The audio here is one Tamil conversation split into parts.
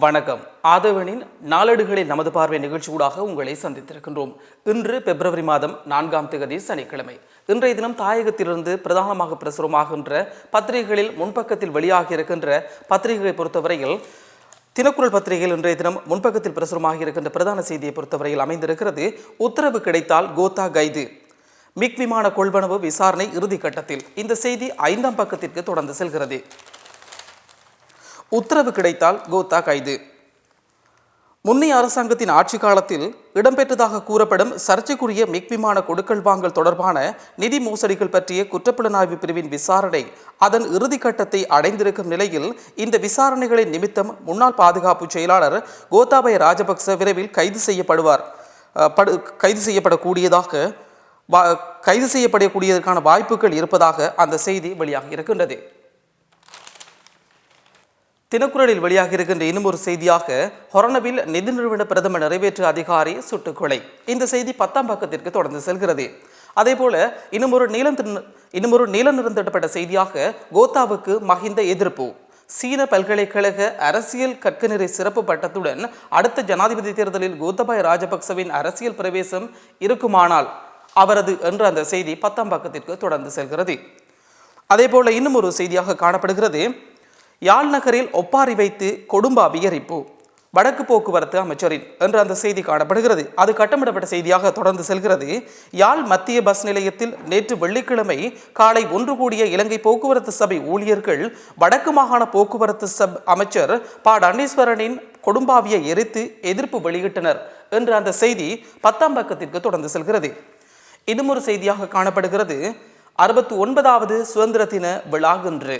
வணக்கம். ஆதவனின் நாளேடுகளில் நமது பார்வை நிகழ்ச்சியூடாக உங்களை சந்தித்திருக்கின்றோம். இன்று பிப்ரவரி மாதம் 4ஆம் தேதி சனிக்கிழமை. இன்றைய தினம் தாயகத்திலிருந்து பிரதானமாக பிரசுரமாகின்ற பத்திரிகைகளில் முன்பக்கத்தில் வெளியாகி இருக்கின்ற பத்திரிகைகளை பொறுத்தவரையில் தினக்குரல் பத்திரிகையில் இன்றைய தினம் முன்பக்கத்தில் பிரசுரமாகி இருக்கின்ற பிரதான செய்தியை பொறுத்தவரையில் அமைந்திருக்கிறது. உத்தரவு கிடைத்தால் கோத்தா கைது, மிக் விமான கொள்வனவு விசாரணை இறுதி கட்டத்தில். இந்த செய்தி 5ஆம் பக்கத்திற்கு தொடர்ந்து செல்கிறது. உத்தரவு கிடைத்தால் கோத்தா கைது. முன்னைய அரசாங்கத்தின் ஆட்சி காலத்தில் இடம்பெற்றதாக கூறப்படும் சர்ச்சைக்குரிய மிக் விமான கொடுக்கல் வாங்கல் தொடர்பான நிதி மோசடிகள் பற்றிய குற்றப்புலனாய்வு பிரிவின் விசாரணை அதன் இறுதி கட்டத்தை அடைந்திருக்கும் நிலையில் இந்த விசாரணைகளின் நிமித்தம் முன்னாள் பாதுகாப்பு செயலாளர் கோத்தாபய ராஜபக்ச விரைவில் கைது செய்யப்படக்கூடியதற்கான வாய்ப்புகள் இருப்பதாக அந்த செய்தி வெளியாகி இருக்கின்றது. தினக்குரலில் வெளியாக இருக்கின்ற இன்னும் ஒரு செய்தியாக ஹொரணவில் நிதி நிறுவன பிரதம நிறைவேற்று அதிகாரி சுட்டுக்கொலை. இந்த செய்தி 10ஆம் பக்கத்திற்கு தொடர்ந்து செல்கிறது. அதேபோல இன்னும் ஒரு நீல நிறந்திடப்பட்ட செய்தியாக கோத்தாவுக்கு மஹிந்த எதிர்ப்பு. சீன பல்கலைக்கழக அரசியல் கற்கநிறை சிறப்பு பட்டத்துடன் அடுத்த ஜனாதிபதி தேர்தலில் கோத்தபாய ராஜபக்சவின் அரசியல் பிரவேசம் இருக்குமானால் அவரது என்ற அந்த செய்தி 10ஆம் பக்கத்திற்கு தொடர்ந்து செல்கிறது. அதேபோல இன்னும் ஒரு செய்தியாக காணப்படுகிறது. யாழ் நகரில் ஒப்பாரி வைத்து கொடும்ப அதிகரிப்பு, வடக்கு போக்குவரத்து அமைச்சரின் என்ற அந்த செய்தி காணப்படுகிறது. அது கட்டமிடப்பட்ட செய்தியாக தொடர்ந்து செல்கிறது. யாழ் மத்திய பஸ் நிலையத்தில் நேற்று வெள்ளிக்கிழமை காலை ஒன்று கூடிய இலங்கை போக்குவரத்து சபை ஊழியர்கள் வடக்கு மாகாண போக்குவரத்து அமைச்சர் ப டன்னீஸ்வரனின் கொடும்பாவியை எரித்து எதிர்ப்பு வெளியிட்டனர் என்ற அந்த செய்தி 10ஆம் பக்கத்திற்கு தொடர்ந்து செல்கிறது. இன்னும் ஒரு செய்தியாக காணப்படுகிறது. 69வது சுதந்திர தின விழா இன்று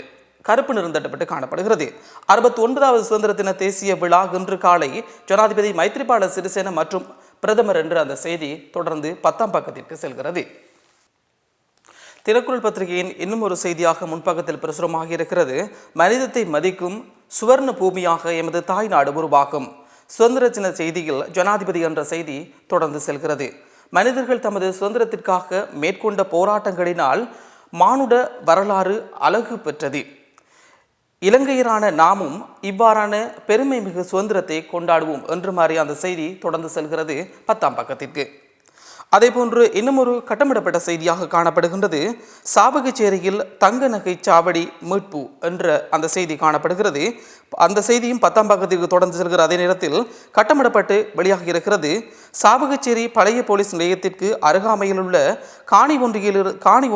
கருப்பு நிறந்தட்டப்பட்டு காணப்படுகிறது. 69வது சுதந்திர தின தேசிய விழா இன்று காலை ஜனாதிபதி மைத்ரிபால சிறிசேன மற்றும் பிரதமர் என்ற அந்த செய்தி தொடர்ந்து 10ஆம் பக்கத்திற்கு செல்கிறது. தினக்குரல் பத்திரிகையின் இன்னும் ஒரு செய்தியாக முன்பக்கத்தில் பிரசுரமாக இருக்கிறது. மனிதத்தை மதிக்கும் சுவர்ண பூமியாக எமது தாய் நாடு உருவாகும். சுதந்திர தின செய்தியில் ஜனாதிபதி என்ற செய்தி தொடர்ந்து செல்கிறது. மனிதர்கள் தமது சுதந்திரத்திற்காக மேற்கொண்ட போராட்டங்களினால் மானுட வரலாறு அழகு பெற்றது. இலங்கையரான நாமும் இவ்வாறான பெருமை மிகு சுதந்திரத்தை கொண்டாடுவோம் என்று மாறி அந்த செய்தி தொடர்ந்து செல்கிறது 10ஆம் பக்கத்திற்கு. அதேபோன்று இன்னும் ஒரு கட்டமிடப்பட்ட செய்தியாக காணப்படுகின்றது. சாவகச்சேரியில் தங்க நகை சாவடி மீட்பு என்ற அந்த செய்தி காணப்படுகிறது. அந்த செய்தியும் 10ஆம் பக்கத்திற்கு தொடர்ந்து செல்கிற அதே நேரத்தில் கட்டமிடப்பட்டு வெளியாகி இருக்கிறது. சாவகச்சேரி பழைய போலீஸ் நிலையத்திற்கு அருகாமையில் உள்ள காணி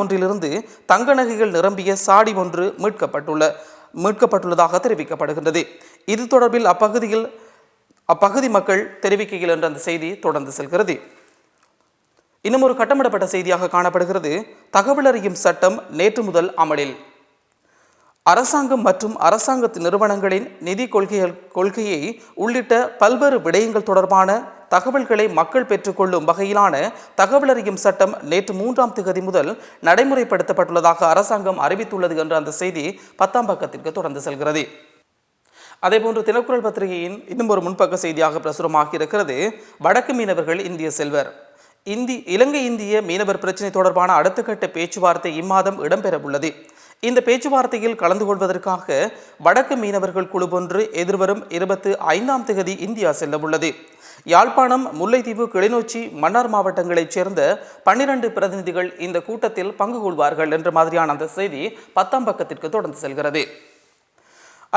ஒன்றிலிருந்து தங்க நகைகள் நிரம்பிய சாடி ஒன்று மீட்கப்பட்டுள்ளதாக தெரிவிக்கப்படுகின்றது. இது தொடர்பில் அப்பகுதி மக்கள் தெரிவிக்கையில் என்ற அந்த செய்தி தொடர்ந்து செல்கிறது. இன்னும் ஒரு கட்டமிடப்பட்ட செய்தியாக காணப்படுகிறது. தகவல் அறியும் சட்டம் நேற்று முதல் அமலில். அரசாங்கம் மற்றும் அரசாங்க நிறுவனங்களின் நிதி கொள்கையை உள்ளிட்ட பல்வேறு விடயங்கள் தொடர்பான தகவல்களை மக்கள் பெற்றுக்கொள்ளும் வகையிலான தகவல் அறியும் சட்டம் நேற்று 3ஆம் தேதி முதல் நடைமுறைப்படுத்தப்பட்டுள்ளதாக அரசாங்கம் அறிவித்துள்ளது என்ற அந்த செய்தி 10ஆம் பக்கத்திற்கு தொடர்ந்து செல்கிறது. அதேபோன்று தினக்குரல் பத்திரிகையின் இன்னும் ஒரு முன்பக்க செய்தியாக பிரசுரமாகி இருக்கிறது. வடக்கு மீனவர்கள் இந்திய செல்வர். இலங்கை இந்திய மீனவர் பிரச்சினை தொடர்பான அடுத்த கட்ட பேச்சுவார்த்தை இம்மாதம் இடம்பெறவுள்ளது. இந்த பேச்சுவார்த்தையில் கலந்து கொள்வதற்காக வடக்கு மீனவர்கள் குழு ஒன்று எதிர்வரும் 25ஆம் தேதி இந்தியா செல்லவுள்ளது. யாழ்ப்பாணம், முல்லைத்தீவு, கிளிநொச்சி, மன்னார் மாவட்டங்களைச் சேர்ந்த 12 பிரதிநிதிகள் இந்த கூட்டத்தில் பங்கு கொள்வார்கள் என்ற மாதிரியான அந்த செய்தி 10ஆம் பக்கத்திற்கு தொடர்ந்து செல்கிறது.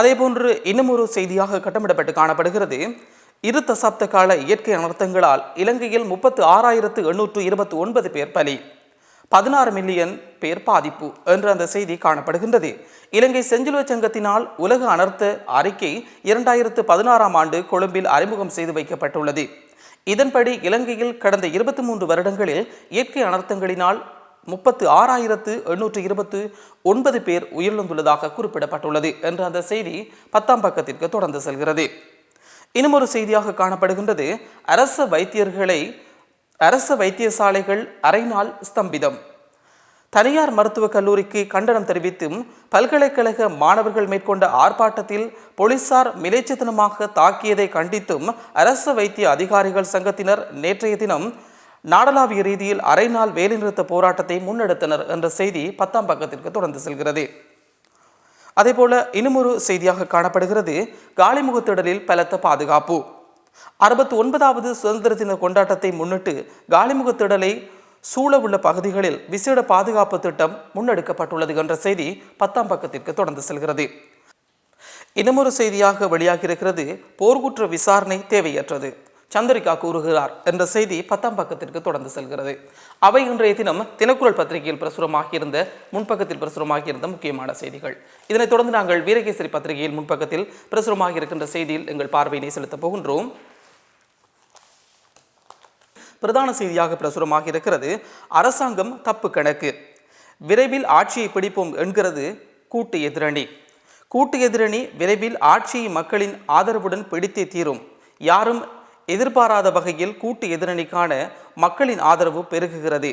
அதேபோன்று இன்னும் ஒரு செய்தியாக கட்டமிடப்பட்டு காணப்படுகிறது. 2 தசாப்த கால இயற்கை அனர்த்தங்களால் இலங்கையில் 36,829 பேர் பலி, 16 மில்லியன் பேர் பாதிப்பு என்ற அந்த செய்தி காணப்படுகின்றது. இலங்கை செஞ்சிலுவ சங்கத்தினால் உலக அனர்த்த அறிக்கை 2016ஆம் ஆண்டு கொழும்பில் அறிமுகம் செய்து வைக்கப்பட்டுள்ளது. இதன்படி இலங்கையில் கடந்த 23 வருடங்களில் இயற்கை அனர்த்தங்களினால் 36,829 பேர் உயிரிழந்துள்ளதாக குறிப்பிடப்பட்டுள்ளது என்ற அந்த செய்தி 10ஆம் பக்கத்திற்கு தொடர்ந்து செல்கிறது. இன்னும் ஒரு செய்தியாக காணப்படுகின்றது. அரச வைத்தியசாலைகள் அரை நாள் ஸ்தம்பிதம். தனியார் மருத்துவக் கல்லூரிக்கு கண்டனம் தெரிவித்தும் பல்கலைக்கழக மாணவர்கள் மேற்கொண்ட ஆர்ப்பாட்டத்தில் போலீசார் மிலேச்சத்தனமாக தாக்கியதை கண்டித்தும் அரச வைத்திய அதிகாரிகள் சங்கத்தினர் நேற்றைய தினம் நாடளாவிய ரீதியில் அரை நாள் வேலைநிறுத்த போராட்டத்தை முன்னெடுத்தனர் என்ற செய்தி 10ஆம் பக்கத்திற்கு தொடர்ந்து செல்கிறது. அதேபோல இன்னுமொரு செய்தியாக காணப்படுகிறது காலிமுகத்திடலில் பலத்த பாதுகாப்பு. 69வது சுதந்திர தின கொண்டாட்டத்தை முன்னிட்டு காலிமுகத்திடலை சூழவுள்ள பகுதிகளில் விசேட பாதுகாப்பு திட்டம் முன்னெடுக்கப்பட்டுள்ளது என்ற செய்தி 10ஆம் பக்கத்திற்கு தொடர்ந்து செல்கிறது. இன்னமொரு செய்தியாக வெளியாகியிருக்கிறது போர்க்குற்ற விசாரணை தேவையற்றது, சந்திரிகா கூறுகிறார் என்ற செய்தி 10ஆம் பக்கத்திற்கு தொடர்ந்து செல்கிறது. அவை இன்றைய தினம் தினக்குரல் பத்திரிகையில் பிரசுரமாகியிருந்த முன்பக்கத்தில் பிரசுரமாகியிருந்த முக்கியமான செய்திகள். இதனைத் தொடர்ந்து நாங்கள் வீரகேசரி பத்திரிகையில் முன்பக்கத்தில் பிரசுரமாக இருக்கின்ற செய்தியில் எங்கள் பார்வையினை செலுத்தப் போகின்றோம். பிரதான செய்தியாக பிரசுரமாக இருக்கிறது அரசாங்கம் தப்பு கணக்கு, விரைவில் ஆட்சியை பிடிப்போம் என்கிறது கூட்டு எதிரணி. கூட்டு எதிரணி விரைவில் ஆட்சியை மக்களின் ஆதரவுடன் பிடித்தே தீரும். யாரும் எதிர்பாராத வகையில் கூட்டு எதிரணிக்கான மக்களின் ஆதரவு பெருகுகிறது.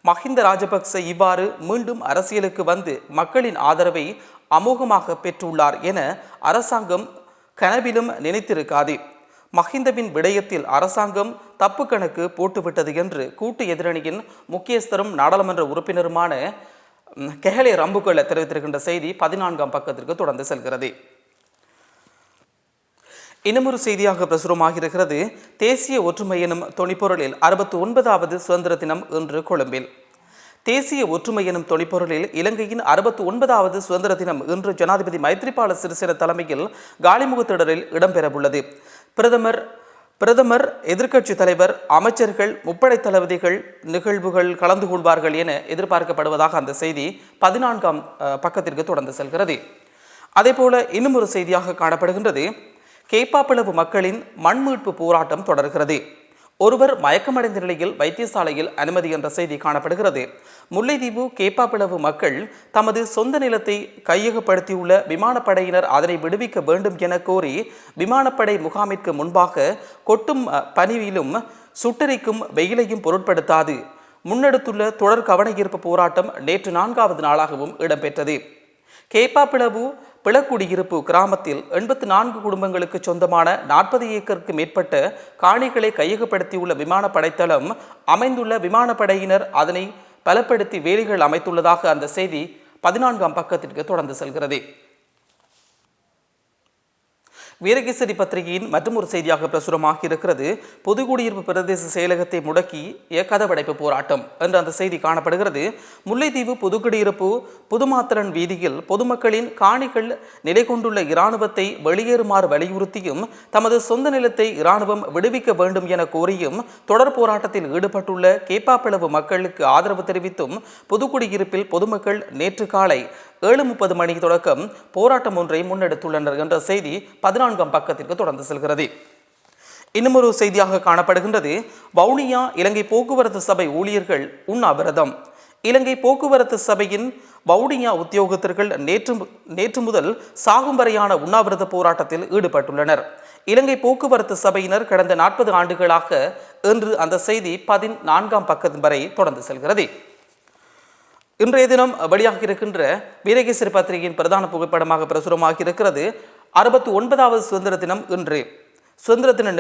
மஹிந்த ராஜபக்ச இவ்வாறு மீண்டும் அரசியலுக்கு வந்து மக்களின் ஆதரவை அமோகமாக பெற்றுள்ளார் என அரசாங்கம் கனவிலும் நினைத்திருக்காது. மஹிந்தவின் விடயத்தில் அரசாங்கம் தப்பு கணக்கு போட்டுவிட்டது என்று கூட்டு எதிரணியின் முக்கியஸ்தரும் நாடாளுமன்ற உறுப்பினருமான கெஹலே ரம்புகொல தெரிவித்திருக்கின்ற செய்தி 14ஆம் பக்கத்திற்கு தொடர்ந்து செல்கிறது. இன்னமொரு செய்தியாக பிரசுரமாக இருக்கிறது தேசிய ஒற்றுமை எனும் தொனிப்பொருளில் 69வது சுதந்திர தினம் இன்று கொழும்பில். தேசிய ஒற்றுமை எனும் தொனிப்பொருளில் இலங்கையின் 69வது சுதந்திர தினம் இன்று ஜனாதிபதி மைத்ரிபால சிறிசேன தலைமையில் காலிமுகத்திடலில் இடம்பெறவுள்ளது. பிரதமர் எதிர்க்கட்சி தலைவர், அமைச்சர்கள், முப்படை தளபதிகள் நிகழ்வுகள் கலந்து கொள்வார்கள் என எதிர்பார்க்கப்படுவதாக அந்த செய்தி 14ஆம் பக்கத்திற்கு தொடர்ந்து செல்கிறது. அதேபோல இன்னும் ஒரு செய்தியாக காணப்படுகின்றது கேப்பாப்பிளவு மக்களின் மண்மீட்பு போராட்டம் தொடர்கிறது. ஒருவர் மயக்கமடைந்த நிலையில் வைத்தியசாலையில் அனுமதி என்ற செய்தி காணப்படுகிறது. முல்லைத்தீவு கேப்பாப்பிளவு மக்கள் தமது சொந்த நிலத்தை கையகப்படுத்தியுள்ள விமானப்படையினர் அதனை விடுவிக்க வேண்டும் என கோரி விமானப்படை முகாமிற்கு முன்பாக கொட்டும் பனியிலும் சுட்டரிக்கும் வெயிலையும் பொருட்படுத்தாது முன்னெடுத்துள்ள தொடர் கவனஈர்ப்பு போராட்டம் நேற்று 4வது நாளாகவும் இடம்பெற்றது. கேப்பாப்பிளவு பிளக்குடியிருப்பு கிராமத்தில் 84 குடும்பங்களுக்கு சொந்தமான 40 ஏக்கருக்கு மேற்பட்ட காணிகளை கையகப்படுத்தியுள்ள விமானப்படைத்தளம் அமைந்துள்ள விமானப்படையினர் அதனை பலப்படுத்தி வேலிகள் அமைத்துள்ளதாக அந்த செய்தி 14ஆம் பக்கத்திற்கு தொடர்ந்து செல்கிறது. வீரகேசரி பத்திரிகையின் மற்றும் ஒரு செய்தியாக பிரசுரமாக இருக்கிறது பொதுக்குடியிருப்பு பிரதேச செயலகத்தை முடக்கி கதவடைப்பு போராட்டம் என்ற அந்த செய்தி காணப்படுகிறது. முல்லைத்தீவு பொதுக்குடியிருப்பு புதுமாத்திரன் வீதியில் பொதுமக்களின் காணிகள் நிலை கொண்டுள்ள இராணுவத்தை வெளியேறுமாறு வலியுறுத்தியும் தமது சொந்த நிலத்தை இராணுவம் விடுவிக்க வேண்டும் என கோரியும் தொடர் போராட்டத்தில் ஈடுபட்டுள்ள கேப்பாப்பிளவு மக்களுக்கு ஆதரவு தெரிவித்தும் புதுக்குடியிருப்பில் பொதுமக்கள் நேற்று காலை 7:30 மணி தொடக்கம் போராட்டம் ஒன்றை முன்னெடுத்துள்ளனர் என்ற செய்தி 14ஆம் பக்கத்திற்கு தொடர்ந்து செல்கிறது. இன்னும் ஒரு செய்தியாக காணப்படுகின்றது வவுனியா இலங்கை போக்குவரத்து சபை ஊழியர்கள் உண்ணாவிரதம். இலங்கை போக்குவரத்து சபையின் வவுனியா உத்தியோகத்தர்கள் நேற்று முதல் சாகும் வரையான உண்ணாவிரத போராட்டத்தில் ஈடுபட்டுள்ளனர். இலங்கை போக்குவரத்து சபையினர் கடந்த 40 ஆண்டுகளாக இன்று அந்த செய்தி 14ஆம் பக்கத்தின் வரை தொடர்ந்து செல்கிறது. இன்றைய தினம் வெளியாக இருக்கின்ற வீரகேசரி பத்திரிகையின் பிரதான புகைப்படமாக பிரசுரமாக இருக்கிறது 69வது சுதந்திர தினம் இன்று. சுதந்திர தின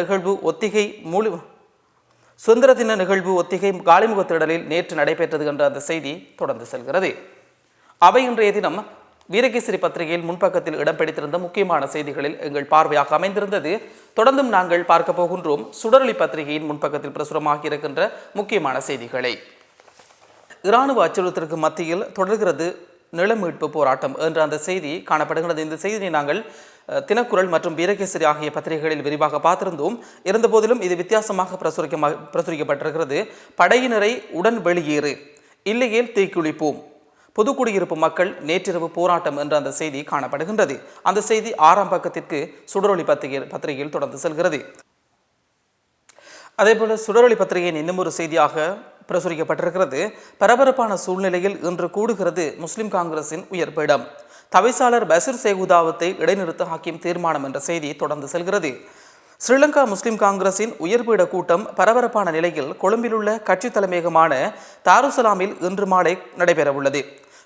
நிகழ்வு ஒத்திகை காலிமுகத்திடலில் நேற்று நடைபெற்றது என்ற அந்த செய்தி தொடர்ந்து செல்கிறது. அவை இன்றைய தினம் வீரகேசரி பத்திரிகையில் முன்பக்கத்தில் இடம் பிடித்திருந்த முக்கியமான செய்திகளில் எங்கள் பார்வையாக அமைந்திருந்தது. தொடர்ந்தும் நாங்கள் பார்க்க போகின்றோம் சுடரொளி பத்திரிகையின் முன்பக்கத்தில் பிரசுரமாக இருக்கின்ற முக்கியமான செய்திகளை. இராணுவ அச்சுறுத்தலுக்கு மத்தியில் தொடர்கிறது நிலமீட்பு போராட்டம் என்ற அந்த செய்தி காணப்படுகிறது. இந்த செய்தியை நாங்கள் தினக்குரல் மற்றும் வீரகேசரி ஆகிய பத்திரிகைகளில் விரிவாக பார்த்திருந்தோம். இருந்தபோதிலும் இது வித்தியாசமாக பிரசுரிக்கப்பட்டிருக்கிறது. படையினரை உடன் வெளியேறு, இல்லையேல் தீக்குளிப்போம், புதுக்குடியிருப்பு மக்கள் நேற்றிரவு போராட்டம் என்ற அந்த செய்தி காணப்படுகின்றது. அந்த செய்தி 6ஆம் பக்கத்திற்கு சுடரொளி பத்திரிகையில் தொடர்ந்து செல்கிறது. அதேபோல சுடரொளி பத்திரிகையின் இன்னும் ஒரு செய்தியாக பிரசுரிக்கப்பட்டிருக்கிறது பரபரப்பான சூழ்நிலையில் இன்று கூடுகிறது முஸ்லிம் காங்கிரசின் உயர்பீடம். தவிசாளர் பசிர் சேகுதாவத்தை இடைநிறுத்த ஹக்கீம் தீர்மானம் என்ற செய்தி தொடர்ந்து செல்கிறது. ஸ்ரீலங்கா முஸ்லிம் காங்கிரசின் உயர்பீட கூட்டம் பரபரப்பான நிலையில் கொழும்பிலுள்ள கட்சி தலைமையகமான தாருசலாமில் இன்று மாலை நடைபெறவுள்ளது.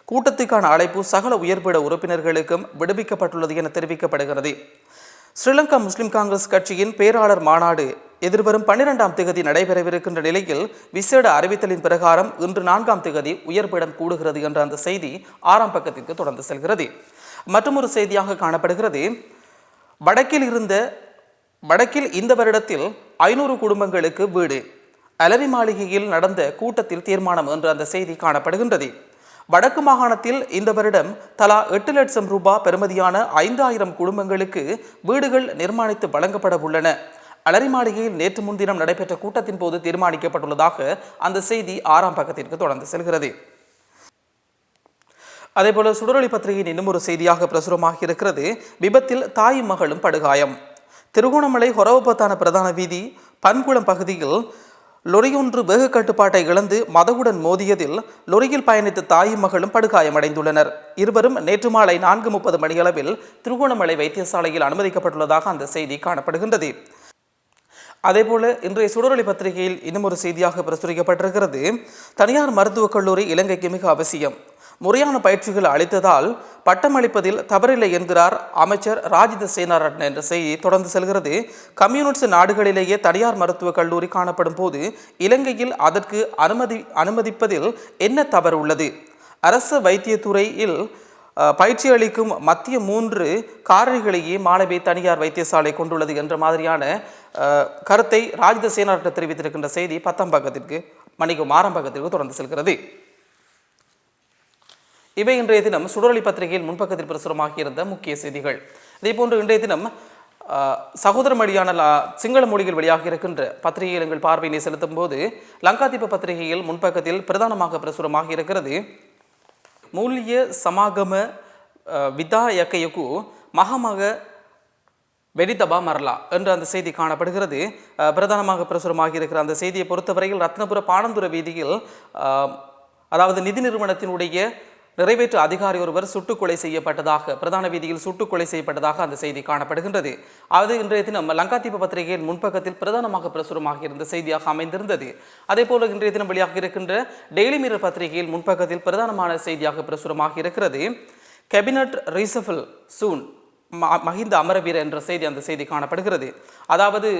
கூட்டத்துக்கான அழைப்பு சகல உயர்பீட உறுப்பினர்களுக்கும் விடுவிக்கப்பட்டுள்ளது என தெரிவிக்கப்படுகிறது. ஸ்ரீலங்கா முஸ்லிம் காங்கிரஸ் கட்சியின் பேராளர் மாநாடு எதிர்வரும் 12ஆம் தேதி நடைபெறவிருக்கின்ற நிலையில் விசேட அறிவித்தலின் பிரகாரம் இன்று 4ஆம் தேதி உயர்பீடம் கூடுகிறது என்ற அந்த செய்தி 6ஆம் பக்கத்திற்கு தொடர்ந்து செல்கிறது. மற்றொரு செய்தியாக காணப்படுகிறது, வடக்கில் இந்த வருடத்தில் 500 குடும்பங்களுக்கு வீடு, அலரி மாளிகையில் நடந்த கூட்டத்தில் தீர்மானம் என்று அந்த செய்தி காணப்படுகின்றது. வடக்கு மாகாணத்தில் இந்த வருடம் தலா 8 லட்சம் ரூபாய் பெறுமதியான 5000 குடும்பங்களுக்கு வீடுகள் நிர்மாணித்து வழங்கப்பட உள்ளன. அலரி மாளிகையில் நேற்று முன்தினம் நடைபெற்ற கூட்டத்தின் போது தீர்மானிக்கப்பட்டுள்ளதாக அந்த செய்தி 6ஆம் பக்கத்திற்கு தொடர்ந்து செல்கிறது. அதேபோல சுடரொளி பத்திரிகையின் இன்னும் ஒரு செய்தியாக பிரசுரமாக இருக்கிறது, விபத்தில் தாயும் மகளும் படுகாயம். திருகோணமலை ஹொரவபத்தான பிரதான வீதி பன்குளம் பகுதியில் லொரியொன்று வேக கட்டுப்பாட்டை இழந்து மதகுடன் மோதியதில் லொரியில் பயணித்த தாயும் மகளும் படுகாயமடைந்துள்ளனர். இருவரும் நேற்று மாலை 4:30 மணியளவில் திருகோணமலை வைத்தியசாலையில் அனுமதிக்கப்பட்டுள்ளதாக அந்த செய்தி காணப்படுகின்றது. அதேபோல இன்றைய சுடரொளி பத்திரிகையில் இன்னும் ஒரு செய்தியாக பிரசுரிக்கப்பட்டிருக்கிறது, தனியார் மருத்துவக் கல்லூரி இலங்கைக்கு மிக அவசியம், முறையான பயிற்சிகள் அளித்ததால் பட்டமளிப்பதில் தவறில்லை என்கிறார் அமைச்சர் ராஜித சேனாரட்ன என்ற செய்தி தொடர்ந்து செல்கிறது. கம்யூனிஸ்ட் நாடுகளிலேயே தனியார் மருத்துவக் கல்லூரி காணப்படும் போது இலங்கையில் அதற்கு அனுமதிப்பதில் என்ன தவறு உள்ளது? அரசு வைத்தியத்துறையில் பயிற்சி அளிக்கும் மத்திய 3 காரணிகளையே மாணவி தனியார் வைத்தியசாலை கொண்டுள்ளது என்ற மாதிரியான கருத்தை ராஜித சேனாரட்ன தெரிவித்திருக்கின்ற செய்தி 10ஆம் பக்கத்திற்கு 6ஆம் பக்கத்திற்கு தொடர்ந்து செல்கிறது. இவை இன்றைய தினம் சுடரொளி பத்திரிகையில் முன்பக்கத்தில் பிரசுரமாகி இருந்த முக்கிய செய்திகள். இதேபோன்று இன்றைய தினம் சகோதர மொழியான சிங்கள மொழியில் வெளியாக இருக்கின்ற பத்திரிகைகள் எங்கள் பார்வையினை செலுத்தும் போது லங்காதீப பத்திரிகையில் முன்பக்கத்தில் பிரதானமாக பிரசுரமாக இருக்கிறது, மூல்ய சமாகம விதாயகையகு மகமக வெடிதபா மரலா என்ற அந்த செய்தி காணப்படுகிறது. பிரதானமாக பிரசுரமாக இருக்கிற அந்த செய்தியை பொறுத்தவரையில் ரத்னபுர பாணந்துர வீதியில் அதாவது நிதி நிறுவனத்தினுடைய நிறைவேற்று அதிகாரி ஒருவர் சுட்டுக்கொலை செய்யப்பட்டதாக, பிரதான வீதியில் சுட்டுக்கொலை செய்யப்பட்டதாக அந்த செய்தி காணப்படுகின்றது. அது இன்றைய தினம் லங்காதீப பத்திரிகையின் முன்பக்கத்தில் பிரதானமாக பிரசுரமாக இருந்த செய்தியாக அமைந்திருந்தது. அதே போல இன்றைய தினம் வெளியாக இருக்கின்ற டெய்லி மிரர் பத்திரிகையில் முன்பக்கத்தில் பிரதானமான செய்தியாக பிரசுரமாக இருக்கிறது, கேபினட் ரீசஃபில் சூன் மஹிந்த அமரவீர என்ற செய்தி அந்த செய்தி காணப்படுகிறது. அதாவது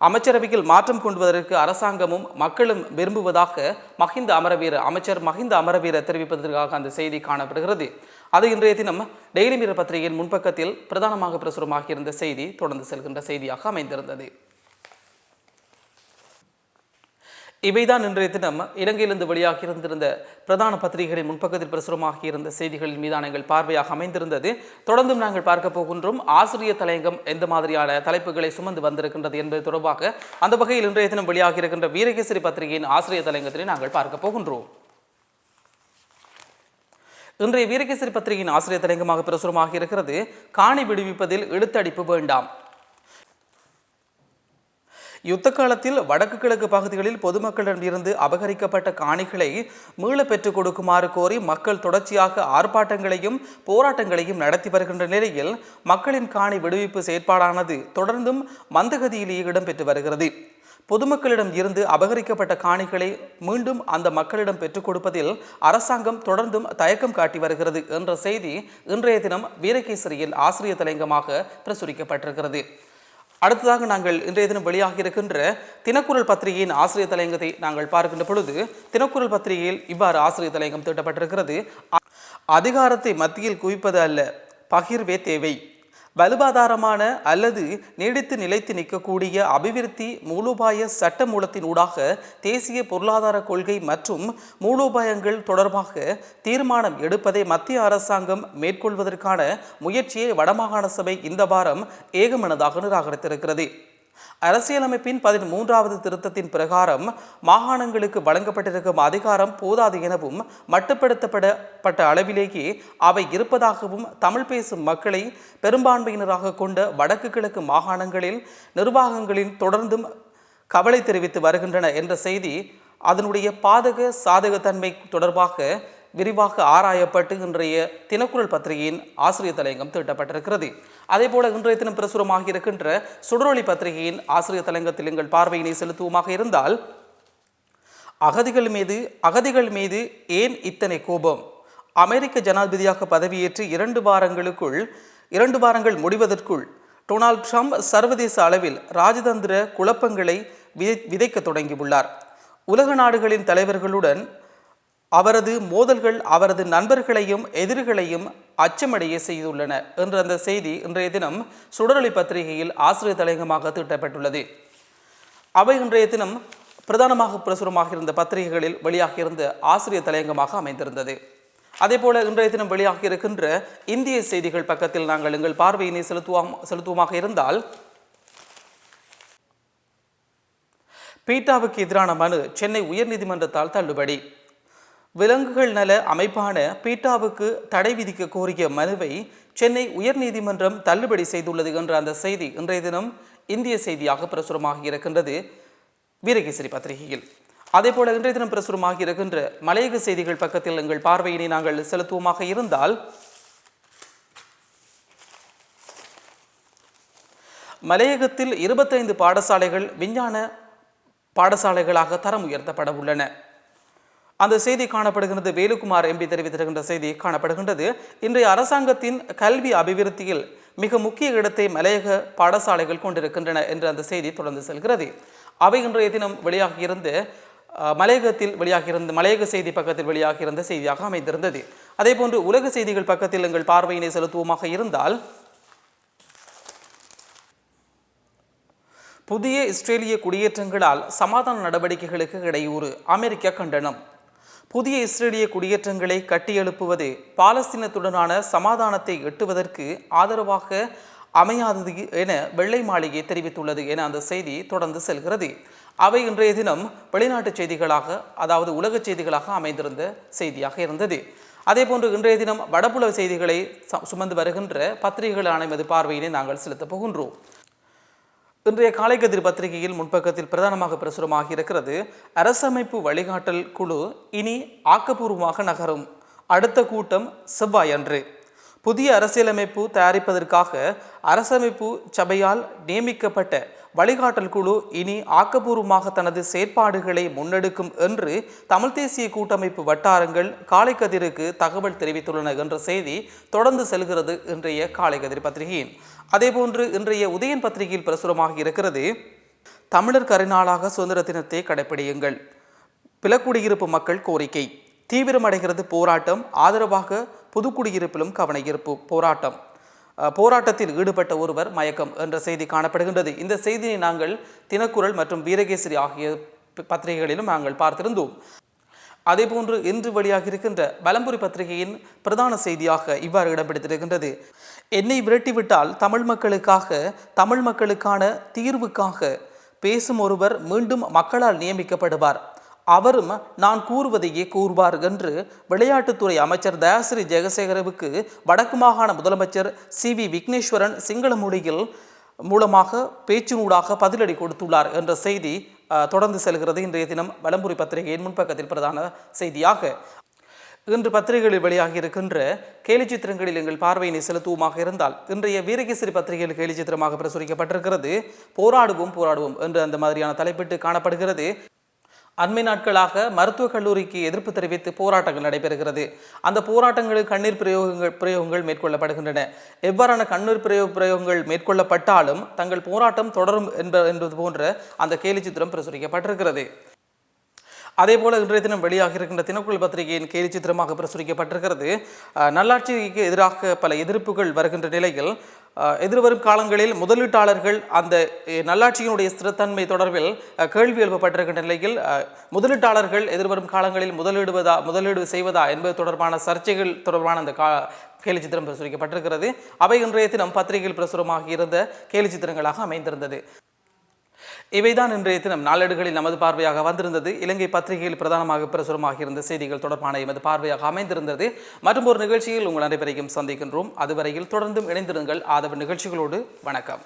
அமைச்சரவையில் மாற்றம் கொண்டுவதற்கு அரசாங்கமும் மக்களும் விரும்புவதாக அமைச்சர் மஹிந்த அமரவீர தெரிவிப்பதற்காக அந்த செய்தி காணப்படுகிறது. அது இன்றைய தினம் டெய்லி மிரர் பத்திரிகையின் முன்பக்கத்தில் பிரதானமாக பிரசுரமாக இருந்த செய்தி தொடர்ந்து செல்கின்ற செய்தியாக அமைந்திருந்தது. இவைதான் இன்றைய தினம் இலங்கையிலிருந்து வெளியாகி இருந்திருந்த பிரதான பத்திரிகைகளின் முன்பக்கத்தில் பிரசுரமாகி இருந்த செய்திகளின் மீதான எங்கள் பார்வையாக அமைந்திருந்தது. தொடர்ந்தும் நாங்கள் பார்க்க போகின்றோம் ஆசிரியர் தலையங்கம் எந்த மாதிரியான தலைப்புகளை சுமந்து வந்திருக்கின்றது என்பது தொடர்பாக. அந்த வகையில் இன்றைய தினம் வெளியாகி இருக்கின்ற வீரகேசரி பத்திரிகையின் ஆசிரியர் தலையங்கத்தினை நாங்கள் பார்க்க போகின்றோம். இன்றைய வீரகேசரி பத்திரிகையின் ஆசிரியர் தலையங்கமாக பிரசுரமாக இருக்கிறது, காணி விடுவிப்பதில் இழுத்தடிப்பு வேண்டாம். யுத்த காலத்தில் வடக்கு கிழக்கு பகுதிகளில் பொதுமக்களிடமிருந்து அபகரிக்கப்பட்ட காணிகளை மீள பெற்றுக் கொடுக்குமாறு கோரி மக்கள் தொடர்ச்சியாக ஆர்ப்பாட்டங்களையும் போராட்டங்களையும் நடத்தி வருகின்ற நிலையில் மக்களின் காணி விடுவிப்பு செயற்பாடானது தொடர்ந்தும் மந்தகதியிலேயே இடம்பெற்று வருகிறது. பொதுமக்களிடம் இருந்து அபகரிக்கப்பட்ட காணிகளை மீண்டும் அந்த மக்களிடம் பெற்றுக் கொடுப்பதில் அரசாங்கம் தொடர்ந்தும் தயக்கம் காட்டி வருகிறது என்ற செய்தி இன்றைய தினம் வீரகேசரியில் ஆசிரியர் தலையங்கமாக பிரசுரிக்கப்பட்டிருக்கிறது. அடுத்ததாக நாங்கள் இன்றைய தினம் வெளியாக இருக்கின்ற தினக்குரல் பத்திரிகையின் ஆசிரியர் தலையங்கத்தை நாங்கள் பார்க்கின்ற பொழுது தினக்குரல் பத்திரிகையில் இவ்வாறு ஆசிரியர் தலையங்கம் தீட்டப்பட்டிருக்கிறது, அதிகாரத்தை மத்தியில் குவிப்பது அல்ல, பகிர்வே தேவை. வலுவாதாரமான அல்லது நீடித்து நிலைத்து நிற்கக்கூடிய அபிவிருத்தி மூலோபாய சட்ட மூலத்தின் ஊடாக தேசிய பொருளாதார கொள்கை மற்றும் மூலோபாயங்கள் தொடர்பாக தீர்மானம் எடுப்பதை மத்திய அரசாங்கம் மேற்கொள்வதற்கான முயற்சியை வடமாகாண சபை இந்த வாரம் ஏகமனதாக நிராகரித்திருக்கிறது. அரசியலமைப்பின் 13வது திருத்தத்தின் பிரகாரம் மாகாணங்களுக்கு வழங்கப்பட்டிருக்கும் அதிகாரம் போதாது எனவும் மட்டுப்படுத்தப்பட்ட அளவிலேயே அவை இருப்பதாகவும் தமிழ் பேசும் மக்களை பெரும்பான்மையினராக கொண்ட வடக்கு கிழக்கு மாகாணங்களில் நிர்வாகங்களின் தொடர்ந்தும் கவலை தெரிவித்து வருகின்றன என்ற செய்தி அதனுடைய பாதக சாதகத்தன்மை தொடர்பாக விரிவாக ஆராயப்பட்டு இன்றைய தினக்குரல் பத்திரிகையின் ஆசிரியர் தலையங்கம் தீட்டப்பட்டிருக்கிறது. அதே போல இன்றைய தினம் பிரசுரமாக இருக்கின்ற சுடரொளி பத்திரிகையின் ஆசிரியர் தலையங்கத்தில் எங்கள் பார்வையினை செலுத்துவோமாக இருந்தால், அகதிகள் மீது ஏன் இத்தனை கோபம்? அமெரிக்க ஜனாதிபதியாக பதவியேற்று 2 வாரங்கள் முடிவதற்குள் டொனால்ட் ட்ரம்ப் சர்வதேச அளவில் ராஜதந்திர குழப்பங்களை விதைக்க தொடங்கியுள்ளார். உலக நாடுகளின் தலைவர்களுடன் அவரது மோதல்கள் அவரது நண்பர்களையும் எதிரிகளையும் அச்சமடைய செய்துள்ளன என்ற அந்த செய்தி இன்றைய தினம் சுடரொளி பத்திரிகையில் ஆசிரியர் தலையங்கமாக தீட்டப்பட்டுள்ளது. அவை இன்றைய தினம் பிரதானமாக பிரசுரமாக இருந்த பத்திரிகைகளில் வெளியாகியிருந்த ஆசிரியர் தலையங்கமாக அமைந்திருந்தது. அதேபோல இன்றைய தினம் வெளியாகி இருக்கின்ற இந்திய செய்திகள் பக்கத்தில் நாங்கள் எங்கள் பார்வையினை செலுத்துவோமாக இருந்தால், பீட்டாவுக்கு எதிரான மனு சென்னை உயர்நீதிமன்றத்தால் தள்ளுபடி. விலங்குகள் நல அமைப்பான பீட்டாவுக்கு தடை விதிக்க கோரிய மனுவை சென்னை உயர்நீதிமன்றம் தள்ளுபடி செய்துள்ளது என்ற அந்த செய்தி இன்றைய தினம் இந்திய செய்தியாக பிரசுரமாகி இருக்கின்றது வீரகேசரி பத்திரிகையில். அதேபோல இன்றைய தினம் பிரசுரமாகி இருக்கின்ற மலையக செய்திகள் பக்கத்தில் எங்கள் பார்வையினை நாங்கள் செலுத்துவோமாக இருந்தால், மலையகத்தில் 25 பாடசாலைகள் விஞ்ஞான பாடசாலைகளாக தரம் உயர்த்தப்பட உள்ளன. அந்த செய்தி காணப்படுகின்றது. வேலுக்குமார் எம்பி தெரிவித்திருக்கின்ற செய்தி காணப்படுகின்றது. இன்றைய அரசாங்கத்தின் கல்வி அபிவிருத்தியில் மிக முக்கிய இடத்தை மலையக பாடசாலைகள் கொண்டிருக்கின்றன என்று அந்த செய்தி தொடர்ந்து செல்கிறது. அவை இன்றைய தினம் வெளியாகியிருந்த மலையக செய்தி பக்கத்தில் வெளியாகியிருந்த செய்தியாக அமைந்திருந்தது. அதே போன்று உலக செய்திகள் பக்கத்தில் எங்கள் பார்வையினை செலுத்துவோமாக இருந்தால், புதிய இஸ்ரேலிய குடியேற்றங்களால் சமாதான நடவடிக்கைகளுக்கு இடையூறு, அமெரிக்கா கண்டனம். புதிய இஸ்ரேலிய குடியேற்றங்களை கட்டியெழுப்புவது பாலஸ்தீனத்துடனான சமாதானத்தை எட்டுவதற்கு ஆதரவாக அமையாதது என வெள்ளை மாளிகை தெரிவித்துள்ளது என அந்த செய்தி தொடர்ந்து செல்கிறது. அவை இன்றைய தினம் வெளிநாட்டு செய்திகளாக, அதாவது உலக செய்திகளாக அமைந்திருந்த செய்தியாக இருந்தது. அதேபோன்று இன்றைய தினம் வடபுல செய்திகளை சுமந்து வருகின்ற பத்திரிகைகளான எமது பார்வையினை நாங்கள் செலுத்தப் போகின்றோம். இன்றைய காலைக்கதிர் பத்திரிகையில் முன்பக்கத்தில் பிரதானமாக பிரசுரமாகி இருக்கிறது. அரசமைப்பு வழிகாட்டல் குழு இனி ஆக்கப்பூர்வமாக நகரும், அடுத்த கூட்டம் செவ்வாய் அன்று. புதிய அரசியலமைப்பு தயாரிப்பதற்காக அரசமைப்பு சபையால் நியமிக்கப்பட்ட வழிகாட்டல் குழு இனி ஆக்கப்பூர்வமாக தனது செயற்பாடுகளை முன்னெடுக்கும் என்று தமிழ் தேசிய கூட்டமைப்பு வட்டாரங்கள் காலைக்கதிருக்கு தகவல் தெரிவித்துள்ளன என்ற செய்தி தொடர்ந்து செல்கிறது இன்றைய காலைக்கதிர் பத்திரிகையின். அதேபோன்று இன்றைய உதயன் பத்திரிகையில் பிரசுரமாக இருக்கிறது. தமிழர் கருநாளாக சுதந்திர தினத்தை கடைப்பிடியுங்கள், பிலக்குடியிருப்பு மக்கள் கோரிக்கை. தீவிரமடைகிறது போராட்டம், ஆதரவாக புதுக்குடியிருப்பிலும் கவனஈர்ப்பு போராட்டம். போராட்டத்தில் ஈடுபட்ட ஒருவர் மயக்கம் என்ற செய்தி காணப்படுகின்றது. இந்த செய்தியை நாங்கள் தினக்குரல் மற்றும் வீரகேசரி ஆகிய பத்திரிகைகளிலும் நாங்கள் பார்த்திருந்தோம். அதேபோன்று இன்று வெளியாக இருக்கின்ற பலம்புரி பத்திரிகையின் பிரதான செய்தியாக இவ்வாறு இடம் பிடித்திருக்கின்றது. என்னை விரட்டிவிட்டால் தமிழ் மக்களுக்கான தீர்வுக்காக பேசும் ஒருவர் மீண்டும் மக்களால் நியமிக்கப்படுவார், அவரும் நான் கூறுவதையே கூறுவார் என்று விளையாட்டுத்துறை அமைச்சர் தயாசிறி ஜெயசேகரவுக்கு வடக்கு மாகாண முதலமைச்சர் CV விக்னேஸ்வரன் சிங்கள மொழியில் மூலமாக பேச்சினூடாக பதிலடி கொடுத்துள்ளார் என்ற செய்தி தொடர்ந்து செல்கிறது. இன்றைய தினம் வலம்புரி பத்திரிகையின் முன்பக்கத்தில் பிரதான செய்தியாக. இன்று பத்திரிகைகளில் வெளியாகி இருக்கின்ற கேலி சித்திரங்களில் எங்கள் பார்வையினை செலுத்துவோமாக இருந்தால், இன்றைய வீரகேசரி பத்திரிகையில் கேலி சித்திரமாக பிரசுரிக்கப்பட்டிருக்கிறது. போராடுவோம் போராடுவோம் என்று அந்த மாதிரியான தலைப்பிட்டு காணப்படுகிறது. அண்மை நாட்களாக மருத்துவக் கல்லூரிக்கு எதிர்ப்பு தெரிவித்து போராட்டங்கள் நடைபெறுகிறது. அந்த போராட்டங்களில் கண்ணீர் பிரயோகங்கள் மேற்கொள்ளப்படுகின்றன. எவ்வாறான கண்ணீர் பிரயோகங்கள் மேற்கொள்ளப்பட்டாலும் தங்கள் போராட்டம் தொடரும் என்பது போன்ற அந்த கேலி சித்திரம் பிரசுரிக்கப்பட்டிருக்கிறது. அதேபோல இன்றைய தினம் வெளியாக இருக்கின்ற தினக்குரல் பத்திரிகையின் கேலி சித்திரமாக பிரசுரிக்கப்பட்டிருக்கிறது. நல்லாட்சிக்கு எதிராக பல எதிர்ப்புகள் வருகின்ற நிலையில் எதிர்வரும் காலங்களில் முதலீட்டாளர்கள் அந்த நல்லாட்சியினுடைய ஸ்திரத்தன்மை தொடர்பில் கேள்வி எழுப்பப்பட்டிருக்கின்ற நிலையில் முதலீட்டாளர்கள் எதிர்வரும் காலங்களில் முதலீடு செய்வதா என்பது தொடர்பான சர்ச்சைகள் தொடர்பான அந்த கேலி சித்திரம் பிரசுரிக்கப்பட்டிருக்கிறது. அவை இன்றைய தினம் பத்திரிகையில் பிரசுரமாக இருந்த கேலி சித்திரங்களாக அமைந்திருந்தது. இவைதான் இன்றைய தினம் நாளேடுகளில் நமது பார்வையாக வந்திருந்தது. இலங்கை பத்திரிகையில் பிரதானமாக பிரசுரமாக இருந்த செய்திகள் தொடர்பான எமது பார்வையாக அமைந்திருந்தது. மற்றும் ஒரு நிகழ்ச்சியில் உங்கள் அனைவரையும் சந்திக்கின்றோம். அதுவரையில் தொடர்ந்தும் இணைந்திருங்கள் ஆதவ நிகழ்ச்சிகளோடு. வணக்கம்.